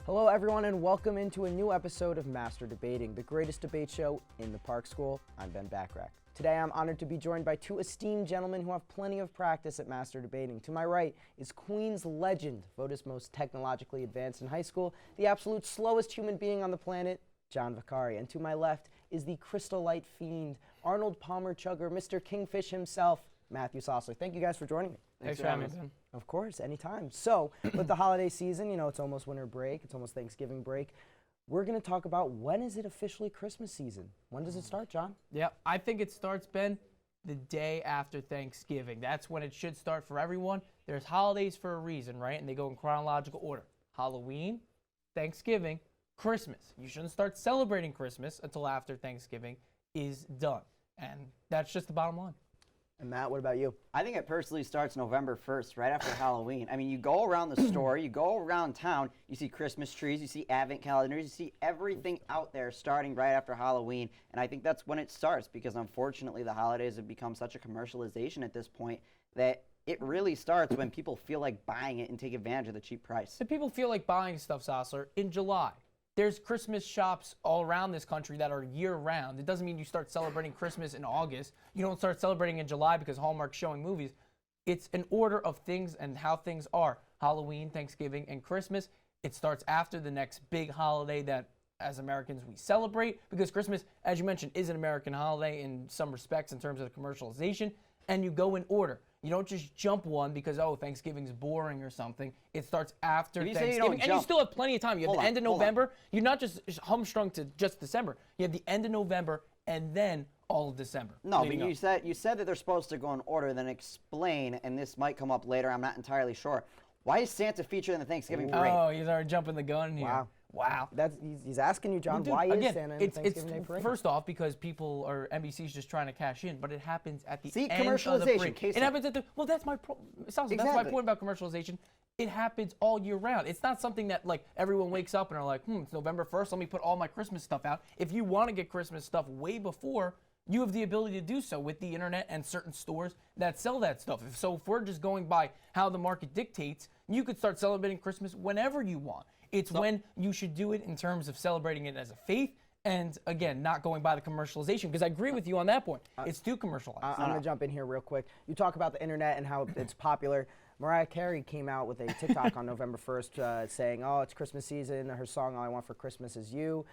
Hello everyone and welcome into a new episode of Master Debating, the greatest debate show in the Park School. I'm Ben Backrack. Today I'm honored to be joined by two esteemed gentlemen who have plenty of practice at Master Debating. To my right is Queens legend, voted as most technologically advanced in high school, the absolute slowest human being on the planet, John Vicari. And to my left is the Crystal Light Fiend, Arnold Palmer Chugger, Mr. Kingfish himself, Matthew Sossler. Thank you guys for joining me. Thanks for having me, Ben. Of course, anytime. So, with the holiday season, you know, it's almost winter break, it's almost Thanksgiving break. We're going to talk about when is it officially Christmas season? When does it start, John? Yeah, I think it starts, Ben, the day after Thanksgiving. That's when it should start for everyone. There's holidays for a reason, right? And they go in chronological order. Halloween, Thanksgiving, Christmas. You shouldn't start celebrating Christmas until after Thanksgiving is done. And that's just the bottom line. And Matt, what about you? I think it personally starts November 1st, right after Halloween. I mean, you go around the store, you go around town, you see Christmas trees, you see advent calendars, you see everything out there starting right after Halloween. And I think that's when it starts because unfortunately the holidays have become such a commercialization at this point that it really starts when people feel like buying it and take advantage of the cheap price. So people feel like buying stuff, Sossler, in July. There's Christmas shops all around this country that are year-round. It doesn't mean you start celebrating Christmas in August. You don't start celebrating in July because Hallmark's showing movies. It's an order of things and how things are. Halloween, Thanksgiving, and Christmas. It starts after the next big holiday that, as Americans, we celebrate. Because Christmas, as you mentioned, is an American holiday in some respects in terms of the commercialization. And you go in order. You don't just jump one because, oh, Thanksgiving's boring or something. It starts after Thanksgiving. And you still have plenty of time. You have the end of November. You're not just humstrung to just December. You have the end of November and then all of December. No, but you said that they're supposed to go in order, then explain, and this might come up later, I'm not entirely sure. Why is Santa featured in the Thanksgiving parade? Oh, he's already jumping the gun here. Wow. He's asking you, John, why is Santa in the Thanksgiving Day parade? First off, because people or NBC's just trying to cash in, but it happens at the end commercialization, of the parade. It happens at the, well, that's my Exactly. That's my point about commercialization. It happens all year round. It's not something that like everyone wakes up and are like, it's November 1st, let me put all my Christmas stuff out. If you want to get Christmas stuff way before, you have the ability to do so with the internet and certain stores that sell that stuff. So if we're just going by how the market dictates, you could start celebrating Christmas whenever you want. It's when you should do it in terms of celebrating it as a faith and, again, not going by the commercialization. Because I agree with you on that point. It's too commercialized. I'm going to jump in here real quick. You talk about the internet and how it's popular. Mariah Carey came out with a TikTok on November 1st saying, oh, it's Christmas season. Her song, All I Want for Christmas Is You.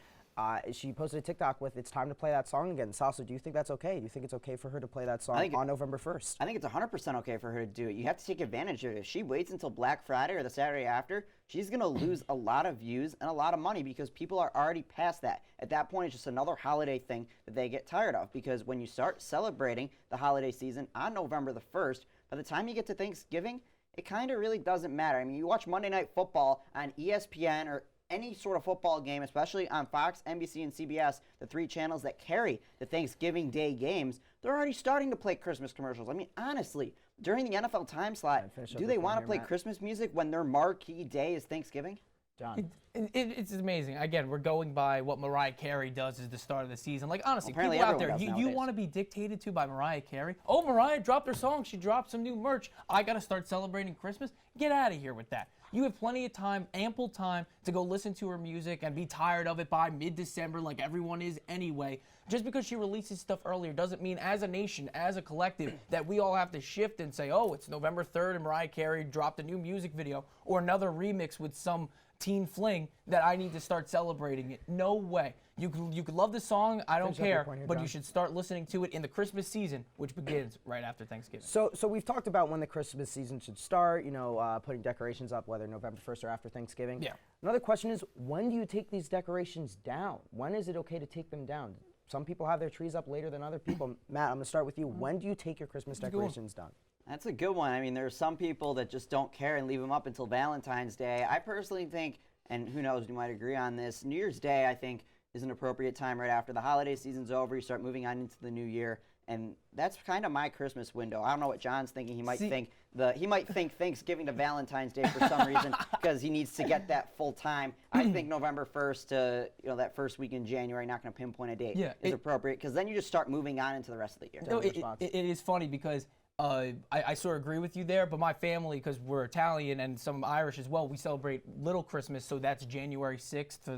She posted a TikTok with, it's time to play that song again. Salsa, do you think that's okay? Do you think it's okay for her to play that song on November 1st? I think it's 100% okay for her to do it. You have to take advantage of it. If she waits until Black Friday or the Saturday after, she's going to lose a lot of views and a lot of money because people are already past that. At that point, it's just another holiday thing that they get tired of because when you start celebrating the holiday season on November the 1st, by the time you get to Thanksgiving, it kind of really doesn't matter. I mean, you watch Monday Night Football on ESPN or any sort of football game, especially on Fox, NBC, and CBS, the three channels that carry the Thanksgiving Day games, they're already starting to play Christmas commercials. I mean, honestly, during the NFL time slot, do they want to play Christmas music when their marquee day is Thanksgiving? John. It's amazing. Again, we're going by what Mariah Carey does at the start of the season. Like, honestly, well, people out there, you want to be dictated to by Mariah Carey? Oh, Mariah dropped her song. She dropped some new merch. I got to start celebrating Christmas? Get out of here with that. You have plenty of time, ample time, to go listen to her music and be tired of it by mid-December like everyone is anyway. Just because she releases stuff earlier doesn't mean as a nation, as a collective, that we all have to shift and say, oh, it's November 3rd and Mariah Carey dropped a new music video or another remix with some teen fling that I need to start celebrating it. No way. You could love the song, I don't care, but you should start listening to it in the Christmas season, which begins right after Thanksgiving. So we've talked about when the Christmas season should start, you know, putting decorations up, whether November 1st or after Thanksgiving. Yeah. Another question is, when do you take these decorations down? When is it okay to take them down? Some people have their trees up later than other people. Matt, I'm going to start with you. When do you take your Christmas decorations down? That's a good one. I mean, there are some people that just don't care and leave them up until Valentine's Day. I personally think, and who knows, you might agree on this, New Year's Day, I think, is an appropriate time right after the holiday season's over. You start moving on into the new year, and that's kind of my Christmas window. I don't know what John's thinking. He might think Thanksgiving to Valentine's Day for some reason because he needs to get that full time. I think November 1st to that first week in January, not going to pinpoint a date, is appropriate because then you just start moving on into the rest of the year. No, it is funny because I sort of agree with you there, but my family, because we're Italian and some Irish as well, we celebrate Little Christmas, so that's January 6th for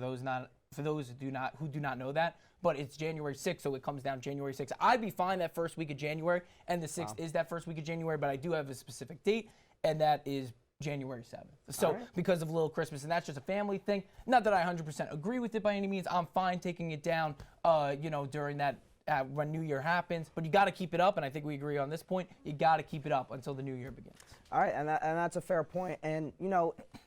those who do not know that. But it's January 6th, so it comes down January 6th. I'd be fine that first week of January, and the 6th is that first week of January, but I do have a specific date, and that is January 7th. So because of Little Christmas, and that's just a family thing. Not that I 100% agree with it by any means. I'm fine taking it down, during that when New Year happens, but you got to keep it up, and I think we agree on this point. You got to keep it up until the New Year begins. All right, and that's a fair point. And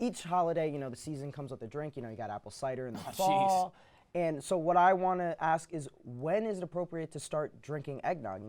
each holiday, the season comes with a drink. You got apple cider in the fall. And so what I want to ask is, when is it appropriate to start drinking eggnog?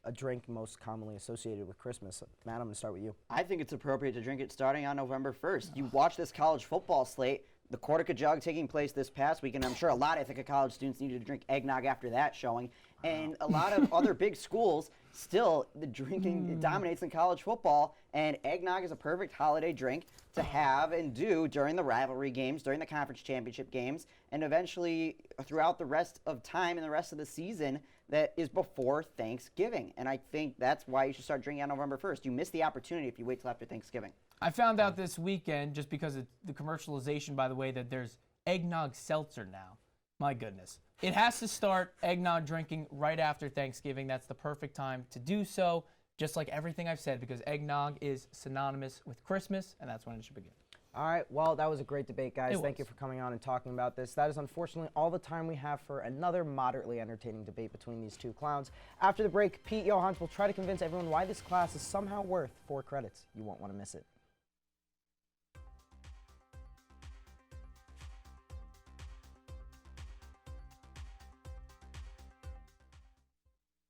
A drink most commonly associated with Christmas. Matt, I'm going to start with you. I think it's appropriate to drink it starting on November 1st. You watch this college football slate, the Cortica Jug taking place this past week, and I'm sure a lot of Ithaca College students needed to drink eggnog after that showing. And a lot of other big schools, still, the drinking dominates in college football, and eggnog is a perfect holiday drink to have and do during the rivalry games, during the conference championship games, and eventually throughout the rest of time and the rest of the season that is before Thanksgiving. And I think that's why you should start drinking on November 1st. You miss the opportunity if you wait till after Thanksgiving. I found out this weekend, just because of the commercialization, by the way, that there's eggnog seltzer now. My goodness. It has to start eggnog drinking right after Thanksgiving. That's the perfect time to do so, just like everything I've said, because eggnog is synonymous with Christmas, and that's when it should begin. All right, well, that was a great debate, guys. Thank you for coming on and talking about this. That is unfortunately all the time we have for another moderately entertaining debate between these two clowns. After the break, Pete Johans will try to convince everyone why this class is somehow worth 4 credits. You won't want to miss it.